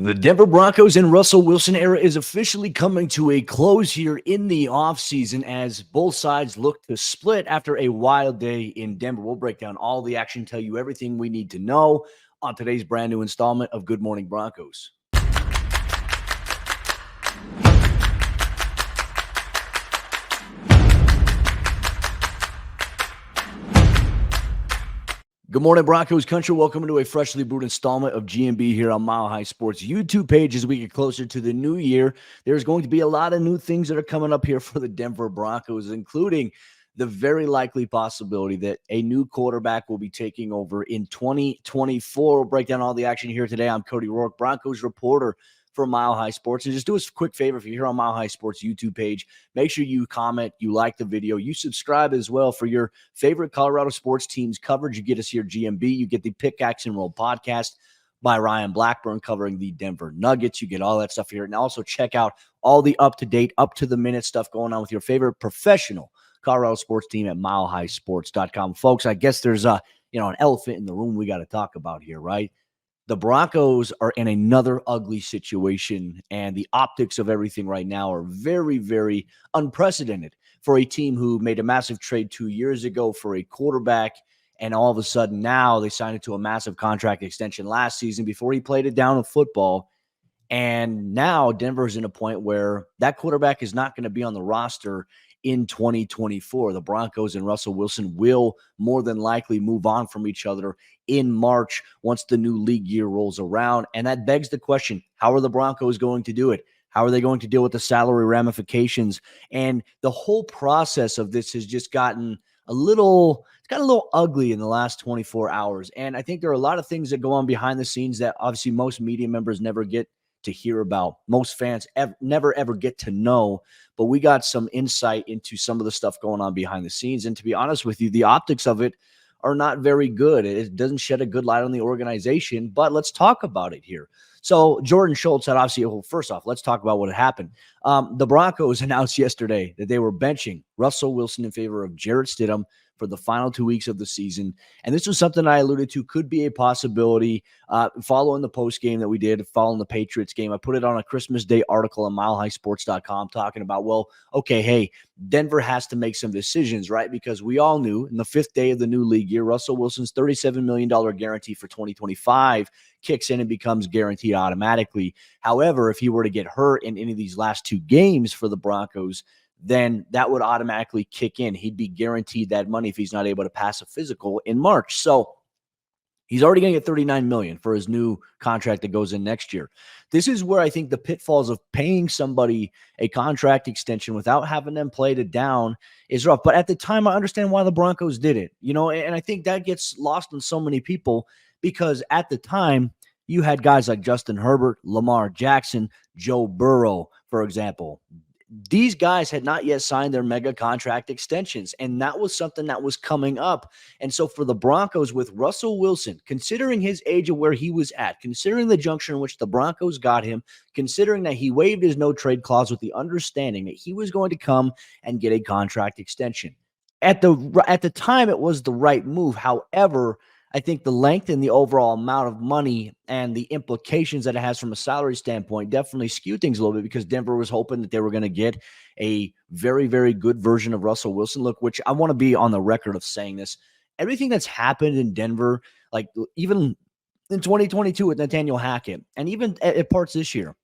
The Denver Broncos and Russell Wilson era is officially coming to a close here in the offseason as both sides look to split after a wild day in Denver. We'll break down all the action, tell you everything we need to know on today's brand new installment of Good Morning Broncos. Good morning, Broncos Country. Welcome to a freshly brewed installment of GMB here on Mile High Sports YouTube page. As we get closer to the new year, there's going to be a lot of new things that are coming up here for the Denver Broncos, including the very likely possibility that a new quarterback will be taking over in 2024. We'll break down all the action here today. I'm Cody Roark, Broncos reporter for Mile High Sports. And just do us a quick favor, if you're here on Mile High Sports YouTube page, make sure you comment, you like the video, you subscribe as well for your favorite Colorado sports teams coverage. You get us here GMB, you get the Pickaxe and Roll podcast by Ryan Blackburn covering the Denver Nuggets. You get all that stuff here. And also check out all the up-to-date, up-to-the-minute stuff going on with your favorite professional Colorado sports team at milehighsports.com. Folks, I guess there's an elephant in the room we got to talk about here, right? The Broncos are in another ugly situation, and the optics of everything right now are very, very unprecedented for a team who made a massive trade 2 years ago for a quarterback, and all of a sudden now they signed it to a massive contract extension last season before he played it down in football. And now Denver's in a point where that quarterback is not going to be on the roster in 2024. The Broncos and Russell Wilson will more than likely move on from each other in March once the new league year rolls around. And that begs the question, how are the Broncos going to do it? How are they going to deal with the salary ramifications? And the whole process of this has just gotten a little ugly in the last 24 hours. And I think there are a lot of things that go on behind the scenes that obviously most media members never get to hear about. Most fans never ever get to know, but we got some insight into some of the stuff going on behind the scenes. And to be honest with you, the optics of it are not very good. It doesn't shed a good light on the organization, but let's talk about it here. So Jordan Schultz had first off, let's talk about what had happened. The Broncos announced yesterday that they were benching Russell Wilson in favor of Jarrett Stidham for the final 2 weeks of the season. And this was something I alluded to could be a possibility following the post game that we did, following the Patriots game. I put it on a Christmas Day article on milehighsports.com talking about, Denver has to make some decisions, right? Because we all knew in the fifth day of the new league year, Russell Wilson's $37 million guarantee for 2025 kicks in and becomes guaranteed automatically. However, if he were to get hurt in any of these last two games for the Broncos, then that would automatically kick in. He'd be guaranteed that money if he's not able to pass a physical in March. So he's already going to get $39 million for his new contract that goes in next year. This is where I think the pitfalls of paying somebody a contract extension without having them played it down is rough. But at the time, I understand why the Broncos did it, and I think that gets lost on so many people because at the time, you had guys like Justin Herbert, Lamar Jackson, Joe Burrow, for example. These guys had not yet signed their mega contract extensions, and that was something that was coming up. And so for the Broncos with Russell Wilson, considering his age of where he was at, considering the juncture in which the Broncos got him, considering that he waived his no-trade clause with the understanding that he was going to come and get a contract extension. At the time, it was the right move. However, I think the length and the overall amount of money and the implications that it has from a salary standpoint definitely skew things a little bit because Denver was hoping that they were going to get a very, very good version of Russell Wilson. Look, which I want to be on the record of saying this. Everything that's happened in Denver, like even in 2022 with Nathaniel Hackett and even at parts this year,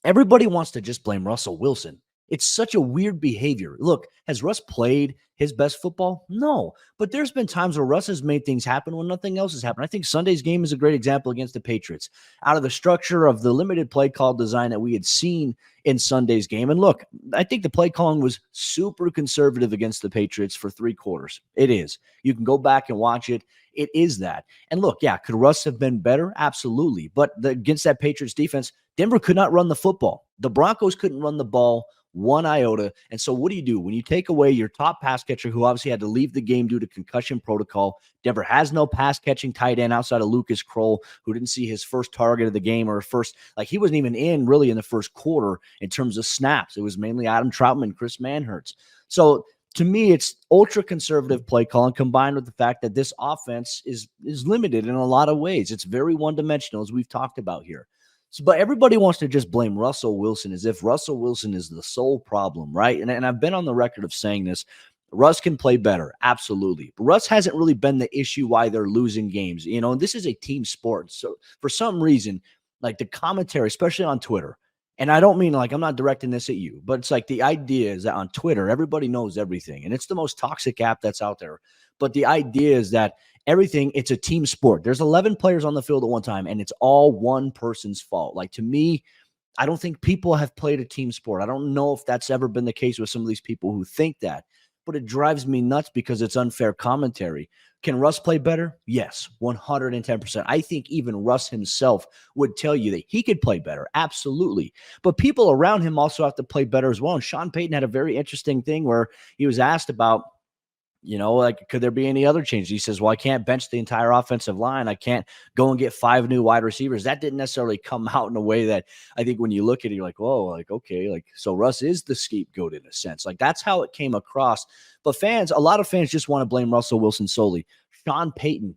everybody wants to just blame Russell Wilson. It's such a weird behavior. Look, has Russ played his best football? No. But there's been times where Russ has made things happen when nothing else has happened. I think Sunday's game is a great example against the Patriots. Out of the structure of the limited play call design that we had seen in Sunday's game. And look, I think the play calling was super conservative against the Patriots for 3 quarters. It is. You can go back and watch it. It is that. And look, could Russ have been better? Absolutely. But against that Patriots defense, Denver could not run the football. The Broncos couldn't run the ball one iota. And so what do? When you take away your top pass catcher, who obviously had to leave the game due to concussion protocol, Denver has no pass catching tight end outside of Lucas Kroll, who didn't see his first target of the game or he wasn't even in really in the first quarter in terms of snaps. It was mainly Adam Troutman, Chris Manhertz. So to me, it's ultra conservative play calling combined with the fact that this offense is limited in a lot of ways. It's very one-dimensional, as we've talked about here. But everybody wants to just blame Russell Wilson as if Russell Wilson is the sole problem, right? And I've been on the record of saying this. Russ can play better, absolutely. But Russ hasn't really been the issue why they're losing games. And this is a team sport. So for some reason, like the commentary, especially on Twitter, and I don't mean like I'm not directing this at you, but it's like the idea is that on Twitter, everybody knows everything. And it's the most toxic app that's out there. But the idea is that everything, it's a team sport. There's 11 players on the field at one time, and it's all one person's fault. Like, to me, I don't think people have played a team sport. I don't know if that's ever been the case with some of these people who think that, but it drives me nuts because it's unfair commentary. Can Russ play better? Yes, 110%. I think even Russ himself would tell you that he could play better. Absolutely. But people around him also have to play better as well. And Sean Payton had a very interesting thing where he was asked about, like, could there be any other changes? He says, well, I can't bench the entire offensive line. I can't go and get 5 new wide receivers. That didn't necessarily come out in a way that I think when you look at it, you're like, whoa, like, okay, like, so Russ is the scapegoat in a sense. Like, that's how it came across. But a lot of fans just want to blame Russell Wilson solely. Sean Payton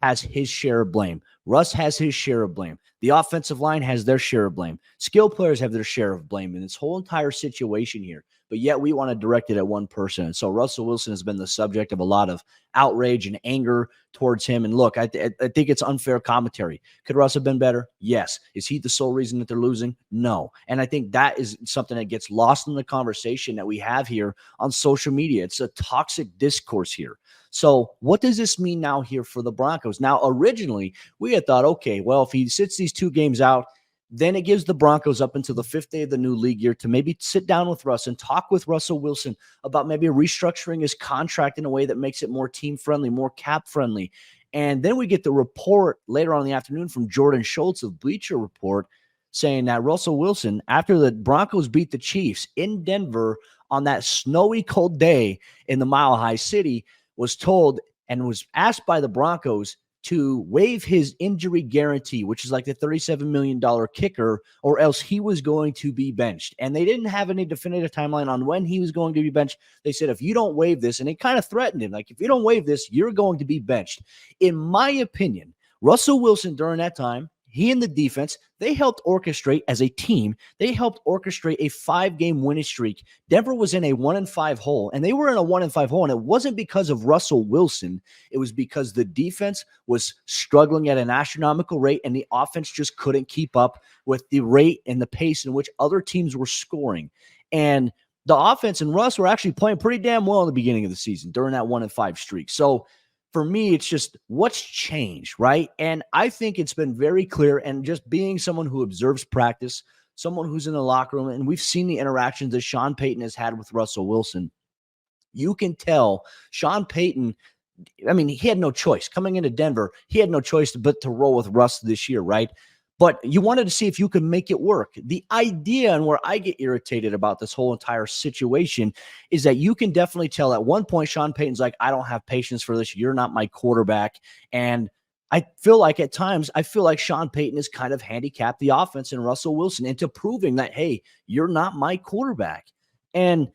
has his share of blame. Russ has his share of blame. The offensive line has their share of blame. Skill players have their share of blame in this whole entire situation here. But yet we want to direct it at one person. And so Russell Wilson has been the subject of a lot of outrage and anger towards him. And look, I think it's unfair commentary. Could Russ have been better? Yes. Is he the sole reason that they're losing? No. And I think that is something that gets lost in the conversation that we have here on social media. It's a toxic discourse here. So what does this mean now here for the Broncos? Now, originally, we had thought, okay, well, if he sits these 2 games out, then it gives the Broncos up until the 5th day of the new league year to maybe sit down with Russ and talk with Russell Wilson about maybe restructuring his contract in a way that makes it more team-friendly, more cap-friendly. And then we get the report later on in the afternoon from Jordan Schultz of Bleacher Report saying that Russell Wilson, after the Broncos beat the Chiefs in Denver on that snowy, cold day in the Mile High City, was told and was asked by the Broncos to waive his injury guarantee, which is like the $37 million kicker, or else he was going to be benched. And they didn't have any definitive timeline on when he was going to be benched. They said, if you don't waive this, and it kind of threatened him, like, if you don't waive this, you're going to be benched. In my opinion, Russell Wilson during that time, he and the defense, they helped orchestrate as a team. They helped orchestrate a 5-game winning streak. Denver was in a 1-5 hole, and they were in a 1-5 hole, and it wasn't because of Russell Wilson. It was because the defense was struggling at an astronomical rate, and the offense just couldn't keep up with the rate and the pace in which other teams were scoring. And the offense and Russ were actually playing pretty damn well in the beginning of the season during that 1-5 streak. So for me, it's just what's changed, right? And I think it's been very clear, and just being someone who observes practice, someone who's in the locker room, and we've seen the interactions that Sean Payton has had with Russell Wilson, you can tell Sean Payton, I mean, he had no choice. Coming into Denver, he had no choice but to roll with Russ this year, right? But you wanted to see if you could make it work. The idea, and where I get irritated about this whole entire situation, is that you can definitely tell at one point Sean Payton's like, I don't have patience for this. You're not my quarterback. And I feel like at times, Sean Payton has kind of handicapped the offense and Russell Wilson into proving that, hey, you're not my quarterback. And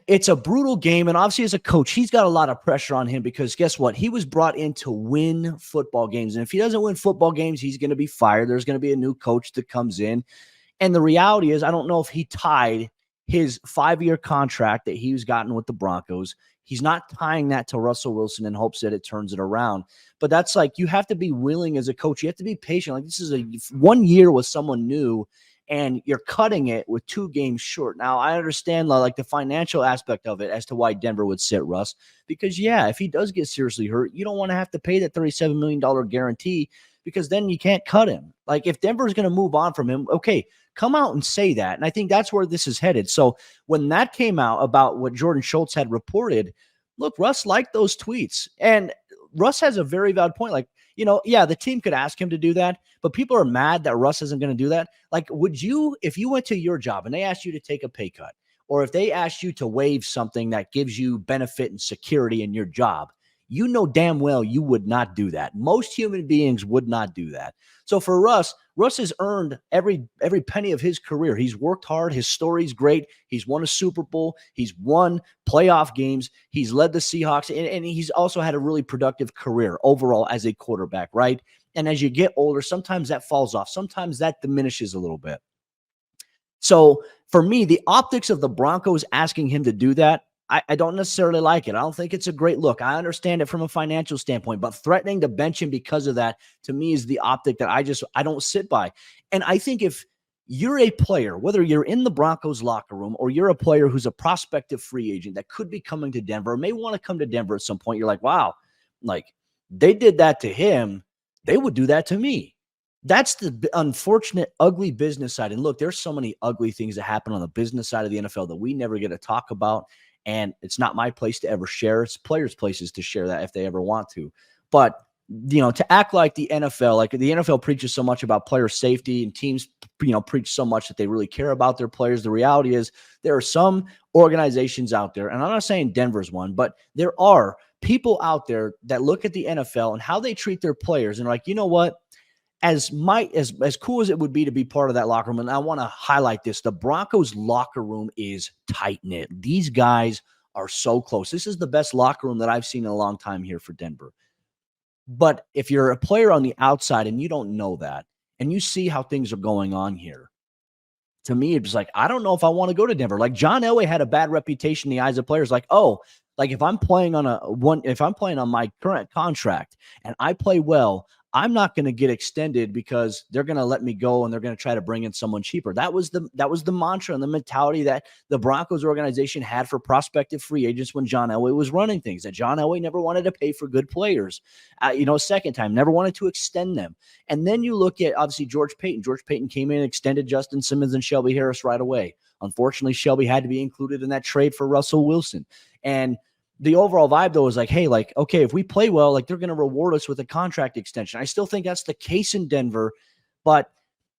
it's a brutal game. And obviously, as a coach, he's got a lot of pressure on him because guess what? He was brought in to win football games. And if he doesn't win football games, he's going to be fired. There's going to be a new coach that comes in. And the reality is, I don't know if he tied his 5-year contract that he's gotten with the Broncos. He's not tying that to Russell Wilson in hopes that it turns it around. But that's like, you have to be willing as a coach. You have to be patient. Like, this is 1 year with someone new, and you're cutting it with 2 games short. Now, I understand like the financial aspect of it as to why Denver would sit Russ, because yeah, if he does get seriously hurt, you don't want to have to pay that $37 million guarantee, because then you can't cut him. Like, if Denver is going to move on from him, okay, come out and say that. And I think that's where this is headed. So when that came out about what Jordan Schultz had reported, look, Russ liked those tweets, and Russ has a very valid point. Like, yeah, the team could ask him to do that, but people are mad that Russ isn't going to do that. Like, would you, if you went to your job and they asked you to take a pay cut, or if they asked you to waive something that gives you benefit and security in your job, you know damn well you would not do that. Most human beings would not do that. So for Russ has earned every penny of his career. He's worked hard. His story's great. He's won a Super Bowl. He's won playoff games. He's led the Seahawks, and he's also had a really productive career overall as a quarterback, right? And as you get older, sometimes that falls off. Sometimes that diminishes a little bit. So for me, the optics of the Broncos asking him to do that, I don't necessarily like it. I don't think it's a great look. I understand it from a financial standpoint, but threatening to bench him because of that, to me, is the optic that I don't sit by. And I think if you're a player, whether you're in the Broncos locker room or you're a player who's a prospective free agent that could be coming to Denver, or may want to come to Denver at some point, you're like, wow, like they did that to him, they would do that to me. That's the unfortunate, ugly business side. And look, there's so many ugly things that happen on the business side of the NFL that we never get to talk about. And it's not my place to ever share. It's players' places to share that if they ever want to. But, to act like the NFL preaches so much about player safety, and teams, preach so much that they really care about their players. The reality is there are some organizations out there, and I'm not saying Denver's one, but there are people out there that look at the NFL and how they treat their players and are like, you know what? As cool as it would be to be part of that locker room, and I want to highlight this, the Broncos locker room is tight-knit. These guys are so close. This is the best locker room that I've seen in a long time here for Denver. But if you're a player on the outside and you don't know that, and you see how things are going on here, to me, it's like, I don't know if I want to go to Denver. Like John Elway had a bad reputation in the eyes of players. Like, oh, like if I'm playing on my current contract and I play well, I'm not going to get extended because they're going to let me go and they're going to try to bring in someone cheaper. That was the mantra and the mentality that the Broncos organization had for prospective free agents when John Elway was running things, that John Elway never wanted to pay for good players. Second time, never wanted to extend them. And then you look at, obviously, George Payton. George Payton came in and extended Justin Simmons and Shelby Harris right away. Unfortunately, Shelby had to be included in that trade for Russell Wilson. And the overall vibe, though, is like, hey, like, okay, if we play well, like they're going to reward us with a contract extension. I still think that's the case in Denver, but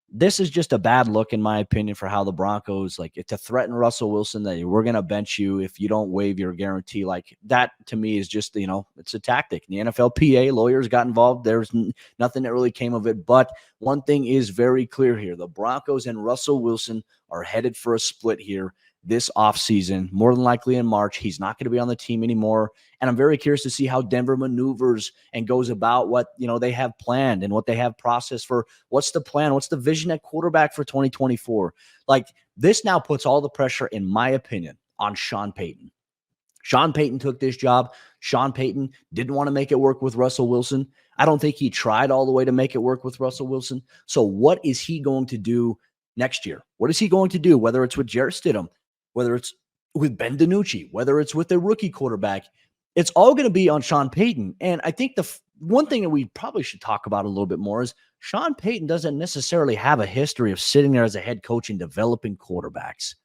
this is just a bad look, in my opinion, for how the Broncos, like, to threaten Russell Wilson that we're going to bench you if you don't waive your guarantee. Like, that to me is just, it's a tactic. The NFLPA lawyers got involved. There's nothing that really came of it. But one thing is very clear here. The Broncos and Russell Wilson are headed for a split here this offseason, more than likely in March. He's not going to be on the team anymore. And I'm very curious to see how Denver maneuvers and goes about what, they have planned and what they have processed for. What's the plan? What's the vision at quarterback for 2024? Like, this now puts all the pressure, in my opinion, on Sean Payton. Sean Payton took this job. Sean Payton didn't want to make it work with Russell Wilson. I don't think he tried all the way to make it work with Russell Wilson. So what is he going to do next year? What is he going to do? Whether it's with Jarrett Stidham, whether it's with Ben DiNucci, whether it's with a rookie quarterback, it's all going to be on Sean Payton. And I think the one thing that we probably should talk about a little bit more is Sean Payton doesn't necessarily have a history of sitting there as a head coach and developing quarterbacks.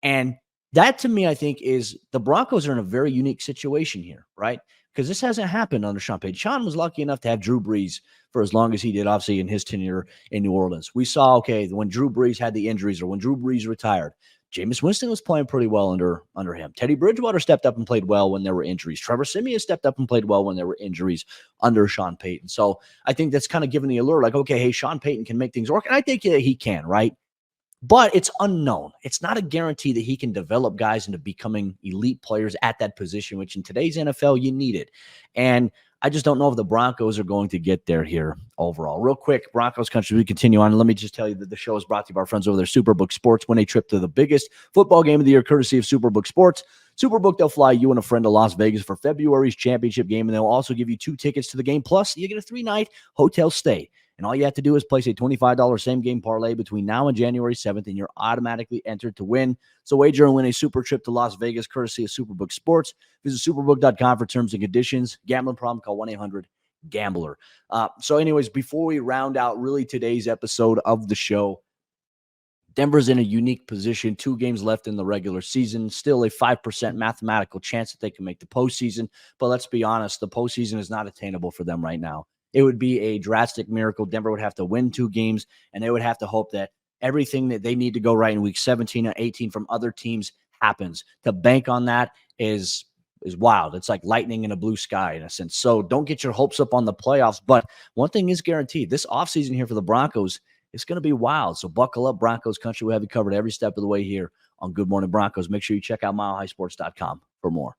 And that, to me, I think, is the Broncos are in a very unique situation here, right? Because this hasn't happened under Sean Payton. Sean was lucky enough to have Drew Brees for as long as he did, obviously, in his tenure in New Orleans. We saw, okay, when Drew Brees had the injuries or when Drew Brees retired, Jameis Winston was playing pretty well under him. Teddy Bridgewater stepped up and played well when there were injuries. Trevor Siemian stepped up and played well when there were injuries under Sean Payton. So I think that's kind of given the allure, like, okay, hey, Sean Payton can make things work. And I think that he can, right? But it's unknown. It's not a guarantee that he can develop guys into becoming elite players at that position, which in today's NFL, you need it. And I just don't know if the Broncos are going to get there here overall. Real quick, Broncos Country, we continue on. Let me just tell you that the show is brought to you by our friends over there, Superbook Sports. Win a trip to the biggest football game of the year, courtesy of Superbook Sports. Superbook, they'll fly you and a friend to Las Vegas for February's championship game, and they'll also give you 2 tickets to the game. Plus, you get a 3-night hotel stay. And all you have to do is place a $25 same-game parlay between now and January 7th, and you're automatically entered to win. So wager and win a super trip to Las Vegas, courtesy of Superbook Sports. Visit superbook.com for terms and conditions. Gambling problem, call 1-800-GAMBLER. So anyways, before we round out really today's episode of the show, Denver's in a unique position. 2 games left in the regular season. Still a 5% mathematical chance that they can make the postseason. But let's be honest, the postseason is not attainable for them right now. It would be a drastic miracle. Denver would have to win 2 games, and they would have to hope that everything that they need to go right in week 17 and 18 from other teams happens. To bank on that is wild. It's like lightning in a blue sky in a sense. So don't get your hopes up on the playoffs. But one thing is guaranteed. This offseason here for the Broncos is going to be wild. So buckle up, Broncos Country. We'll have you covered every step of the way here on Good Morning Broncos. Make sure you check out milehighsports.com for more.